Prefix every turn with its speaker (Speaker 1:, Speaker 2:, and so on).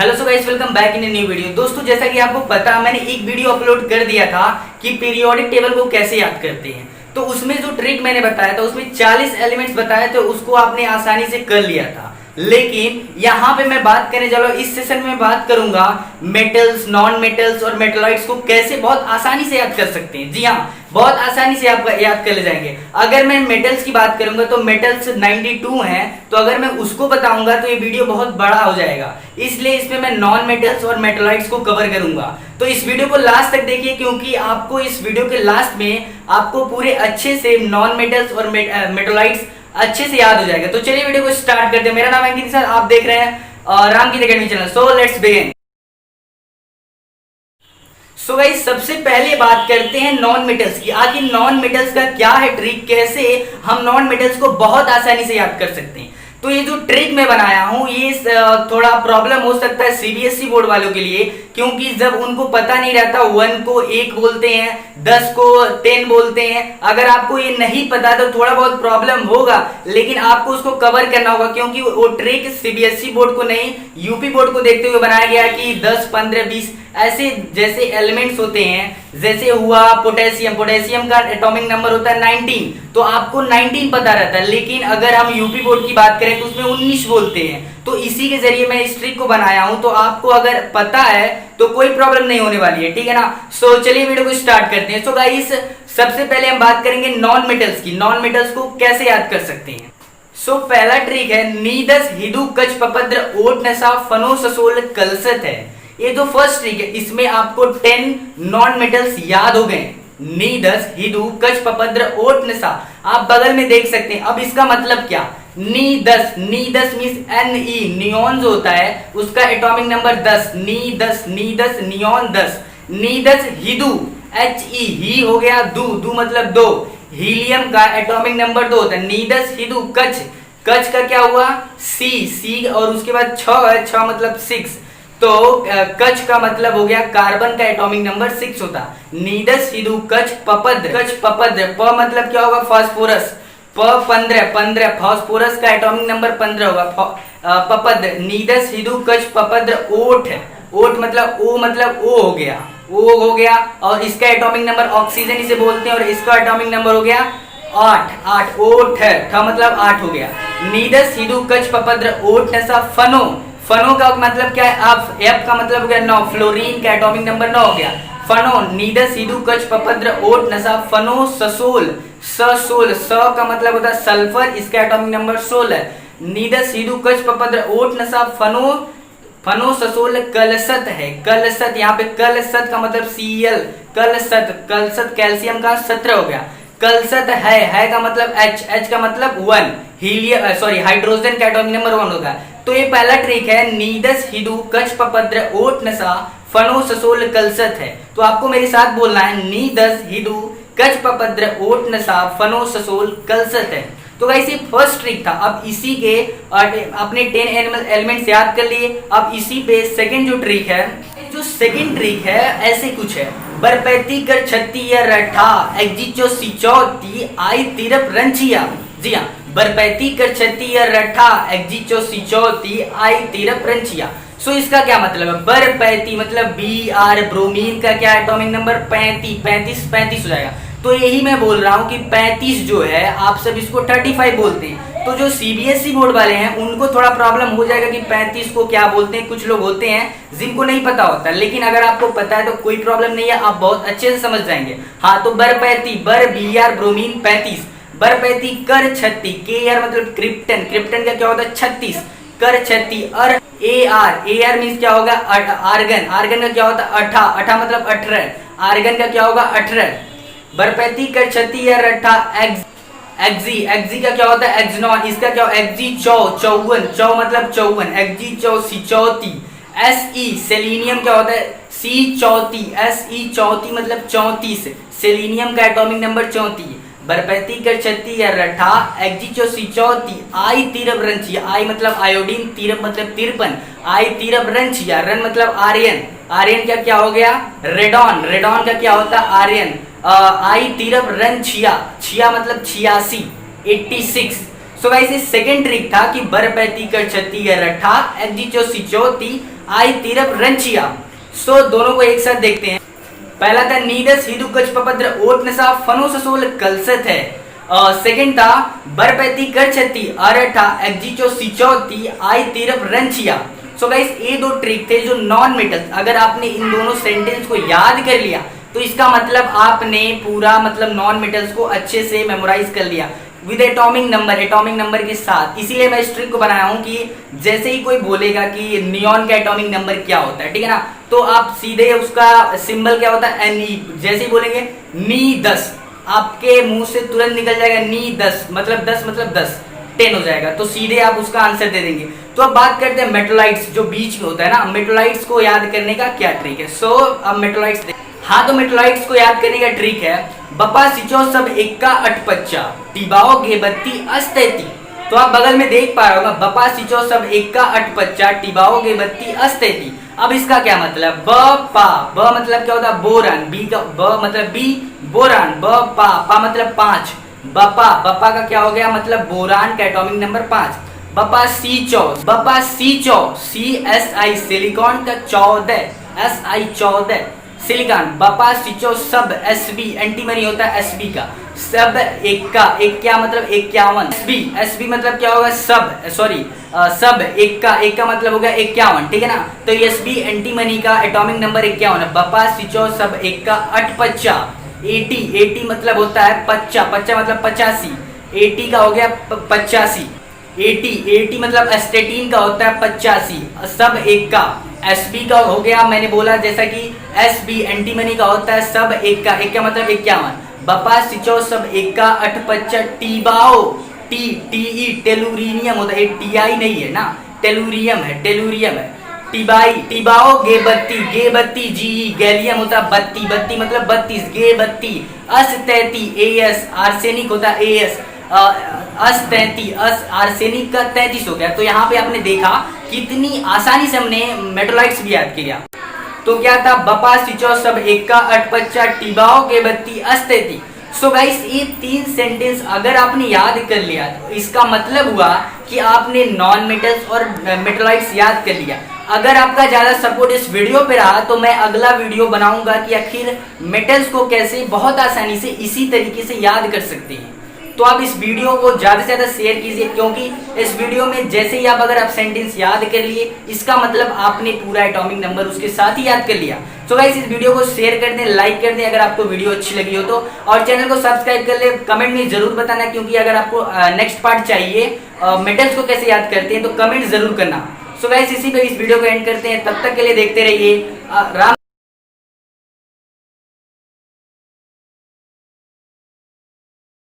Speaker 1: Hello so guys, welcome back in a new video. दोस्तों, जैसा कि आपको पता, मैंने एक वीडियो अपलोड कर दिया था कि पीरियोडिक टेबल को कैसे याद करते हैं। तो उसमें जो ट्रिक मैंने बताया था, उसमें 40 एलिमेंट्स बताए थे, उसको आपने आसानी से कर लिया था। लेकिन यहाँ पे मैं बात करने जा रहा हूँ, इस सेशन में बात करूंगा मेटल्स, नॉन मेटल्स और मेटलॉइड्स को कैसे बहुत आसानी से याद कर सकते हैं। जी हाँ, बहुत आसानी से आप याद कर ले जाएंगे। अगर मैं मेटल्स की बात करूंगा तो मेटल्स 92 हैं, तो अगर मैं उसको बताऊंगा तो ये वीडियो बहुत बड़ा हो जाएगा, इसलिए इसमें मैं नॉन मेटल्स और मेटलॉइड्स को कवर करूंगा। तो इस वीडियो को लास्ट तक देखिए, क्योंकि आपको इस वीडियो के लास्ट में आपको पूरे अच्छे से नॉन मेटल्स और मेटलॉइड्स अच्छे से याद हो जाएगा। तो चलिए वीडियो को स्टार्ट करते हैं। मेरा नाम अंकित सर, आप देख रहे हैं Ramgeet academy channel. So let's begin. So guys, सबसे पहले बात करते हैं नॉन मेटल्स की। आखिर नॉन मेटल्स का क्या है ट्रिक, कैसे हम नॉन मेटल्स को बहुत आसानी से याद कर सकते हैं। तो ये जो ट्रिक मैं बनाया हूं, ये थोड़ा प्रॉब्लम हो सकता है सीबीएसई बोर्ड वालों के लिए, क्योंकि जब उनको पता नहीं रहता 1 को 1 बोलते हैं, 10 को 10 बोलते हैं। अगर आपको ये नहीं पता तो थोड़ा बहुत प्रॉब्लम होगा, लेकिन आपको उसको कवर करना होगा, क्योंकि वो ट्रिक सीबीएसई बोर्ड को नहीं, यूपी बोर्ड को देखते हुए बनाया गया कि 10, 15, 20 ऐसे जैसे एलिमेंट्स होते हैं। जैसे हुआ पोटेशियम, पोटेशियम का एटॉमिक नंबर होता है 19, तो आपको 19 पता रहता है। लेकिन अगर हम यूपी बोर्ड की बात करें तो उसमें 19 बोलते हैं। तो इसी के जरिए मैं इस ट्रिक को बनाया हूं, तो आपको अगर पता है तो कोई प्रॉब्लम नहीं होने वाली है, ठीक है ना। सो चलिए वीडियो को स्टार्ट करते हैं। सो गाइस, सबसे पहले हम बात करेंगे नॉन मेटल्स की। नॉन मेटल्स को कैसे याद कर सकते हैं। सो पहला ट्रिक है नीदस, हिदू, कच, पपद्र, ओट, नशा, फनो, ससोल, कलसत है। ये जो फर्स्ट ट्रिक है, इसमें आपको 10 नॉन मेटल्स याद हो गए। नीदस, हिदू, कच, पपद्र, ओट, नशा। आप बगल में देख सकते हैं। अब इसका मतलब क्या, नीदस, नीदस मींस Ne, नियॉन जो होता है उसका atomic number 10। नीदस, नीदस, neon 10। नीदस, Hindu, He, ही हो गया, दू, दू मतलब 2। हीलियम का एटॉमिक नंबर 2 होता है। नीदस, हिदू, कच, कच का क्या हुआ, सी, और उसके बाद 6 है, 6 मतलब 6। तो कच का मतलब हो गया कार्बन का एटॉमिक नंबर 6 होता। नीदस, हिदू, कच, पपद्र, कच, पपद्र, प मतलब क्या होगा, फास्फोरस, प 15, फास्फोरस का एटॉमिक नंबर 15 होगा। पपद्र, नीदस, हिदू, कच, पपद्र, ओट, ओट मतलब ओ, मतलब ओ हो गया, ओ हो गया। और इसका एटॉमिक नंबर, ऑक्सीजन इसे बोलते हैं, और इसका एटॉमिक नंबर हो गया 8, ओट है, ठ मतलब 8 हो गया। नीदस, हिदू, कच, पपद्र, ओट, नशा, फनो, फनो का मतलब क्या है, अब एफ का मतलब हो गया 9, फ्लोरीन का एटॉमिक नंबर 9 हो गया। फनो, नीदस, हिदू, कच, पपद्र, ओट, नशा, फनो, ससोल, ससोल, स का मतलब होता है सल्फर, इसका एटॉमिक नंबर 16 है। नीदस, हिदू, कच, पपद्र, ओट, नशा, फनो, फनो, ससोल, कलसत है। कलसत, यहाँ पे कलसत का मतलब Cl, कलसत, कलसत कैल्शियम का 17 हो गया। कलसत है का मतलब H का मतलब 1, हीलियम सॉरी हाइड्रोजन का एटॉमिक नंबर 1 होगा। तो ये पहला ट्रिक है नीदस, हिदू, कच, पपद्र, ओट, नशा, फनो, ससोल, कलसत है। तो आपको मेरे साथ बोलना है नीदस, हिदू, कच, पपद्र, ओट, नशा, फनो, ससोल, कलसत है। तो गाइस, ये फर्स्ट ट्रिक था। अब इसी के अपने 10 एलिमेंट्स याद कर लिए। अब इसी पे सेकंड जो ट्रिक है, जो सेकंड ट्रिक है ऐसे कुछ है, बरपैती, कर, छत्ती, या रठा, एक्जिचो, सिचौती, आई, तिरप, रंचिया। जी हाँ, बरपैती, कर, छत्ती, या रठा, एक्जिचो, सिचौती, आई, तिरप, रंचिया। सो इसका क्या मतलब है, बरपैती मतलब Br, ब्रोमीन का क्या एटॉमिक नंबर 35 हो जाएगा। तो यही मैं बोल रहा हूँ कि 35 जो है, आप सब इसको 35 बोलते हैं। तो जो सीबीएसई बोर्ड वाले हैं उनको थोड़ा प्रॉब्लम हो जाएगा कि 35 को क्या बोलते हैं। कुछ लोग होते हैं जिनको नहीं पता होता, लेकिन अगर आपको पता है तो कोई प्रॉब्लम नहीं है, आप बहुत अच्छे से समझ जाएंगे। हाँ, तो बरपैती, बर, Br, ब्रोमीन 35, बरपैती, कर, छत्ती, Kr मतलब क्रिप्टन, क्रिप्टन का क्या होता है 36, कर, छत्ती, अर, Ar मीन्स क्या होगा, आर्गन, आर्गन का क्या होता है 18 मतलब 18, आर्गन का क्या होगा 18। बरपैती, कर, छत्ती, या रठा, एक्जी का क्या होता है एक्सनॉन, इसका क्या होगा एक्जी, 54, चौ मतलब 54, एक्जी, सिचौती। Se, सेलेनियम क्या होता है C34, Se 34 मतलब 34, सेलेनियम का एटॉमिक नंबर 34। बरपैती, कर, छत्ती, या रठा, एक्जिचो, सिचौती, आई, तिरप, रंचिया, आई मतलब आयोडीन, तिरप मतलब 53, आई, तिरप, रंचिया, रन मतलब आर्यन, आर्यन का क्या हो गया रेडॉन, रेडॉन का क्या होता है आर्यन, आई, तिरप, रन, छिया, छिया मतलब 86, 86। सो गाइस ये सेकंड ट्रिक था कि बरपैती कर छत्ती रठा एग्जीचो सिचोती आई तीरप रंचिया। सो दोनों को एक साथ देखते हैं। पहला था नीदस हिदु कच पपद्र ओट नसा फनो ससोल कलसत है। सेकंड था बरपैती कर छत्ती अरठा एग्जीचो सिचोती आई तीरप रंचिया। सो गाइस ये दो ट्रिक थे जो नॉन मेटल्स, अगर आपने इन दोनों सेंटेंस को याद कर लिया तो इसका मतलब आपने पूरा मतलब नॉन मेटल्स को अच्छे से मेमोराइज कर लिया विद एटॉमिक नंबर के साथ। इसीलिए मैं इस ट्रिक को बनाया हूं कि जैसे ही कोई बोलेगा कि नियॉन का एटॉमिक नंबर क्या होता है, ठीक है ना, तो आप सीधे उसका सिंबल क्या होता है Ne। जैसे ही बोलेंगे नी 10, आपके मुंह से तुरंत निकल जाएगा नी 10 मतलब 10 हो जाएगा, तो सीधे आप उसका आंसर दे देंगे। तो अब बात करते हैं मेटोलाइट्स जो बीच में होता है ना, मेटोलाइट्स को याद करने का क्या ट्रिक है। सो अब मेटोलाइट्स, हाँ तो मेटोलाइट्स को याद करने का ट्रिक है बपा सिचो सब एक्का अटपच्चा टिबाओ गेबत्ती अस्तेती। तो आप बगल में देख पा रहे हो बपा सिचो सब एक्का अटपच्चा टिबाओ गेबत्ती अस्तेती। अब इसका क्या मतलब, ब मतलब क्या होता है बोरान, बी का ब मतलब बी बोरान, पा मतलब 5, बपा का क्या हो गया मतलब बोरान का एटॉमिक नंबर 5। बपा सीचो CSI सिलिकॉन का 14 SI 14 सिलिकॉन। बपा सिचो सब SB एंटीमनी होता है SB का, सब एक्का क्या मतलब 51, SB मतलब क्या होगा सब सब एक्का मतलब हो गया 51, ठीक है ना। तो SB एंटीमनी का एटॉमिक नंबर 51 है। बपा सिचो सब एक्का अटपच्चा 80 मतलब होता है पच्चा मतलब 85, 80 का हो गया 85, 80 मतलब एस्टेटीन का होता है 85, सब एक्का। SB का हो गया मैंने बोला जैसा कि SB एंटीमनी का होता है सब एक्का मतलब 51। बपा सिचो सब एक्का अटपच्चा टीबाओ TE टेलुरिनियम होता है, TI नहीं है ना, टेलुरियम है। टिबाओ गेबत्ती GE गैलियम होता है बत्ती मतलब 32, गेबत्ती अस्तेती AS आर्सेनिक होता है AS आर्सेनिक का 33 हो गया। तो यहाँ पे आपने देखा कितनी आसानी से हमने मेटोलाइट्स भी याद किया। तो क्या था बपा सिचो सब एक्का अटपच्चा टिबाओ गेबत्ती अस्तेती। सो गाइस ये 3 सेंटेंस अगर आपने याद कर लिया तो इसका मतलब हुआ कि आपने नॉन मेटल्स और मेटोलाइट्स याद कर लिया। अगर आपका ज्यादा सपोर्ट इस वीडियो पे रहा तो मैं अगला वीडियो बनाऊंगा कि आखिर मेटल्स को कैसे बहुत आसानी से इसी तरीके से याद कर सकते हैं। तो आप इस वीडियो को ज्यादा से ज्यादा शेयर कीजिए, क्योंकि इस वीडियो में जैसे ही आप सेंटेंस याद कर लिए इसका मतलब आपने पूरा एटॉमिक नंबर उसके साथ ही याद कर लिया। तो गाइस इस वीडियो को शेयर कर दें, लाइक कर दें अगर आपको वीडियो अच्छी लगी हो तो, और चैनल को सब्सक्राइब कर ले। कमेंट में जरूर बताना, क्योंकि अगर आपको नेक्स्ट पार्ट चाहिए मेटल्स को कैसे याद करते हैं तो कमेंट जरूर करना। सो गाइस इसी पे इस वीडियो को एंड करते हैं, तब तक के लिए देखते रहिए राम।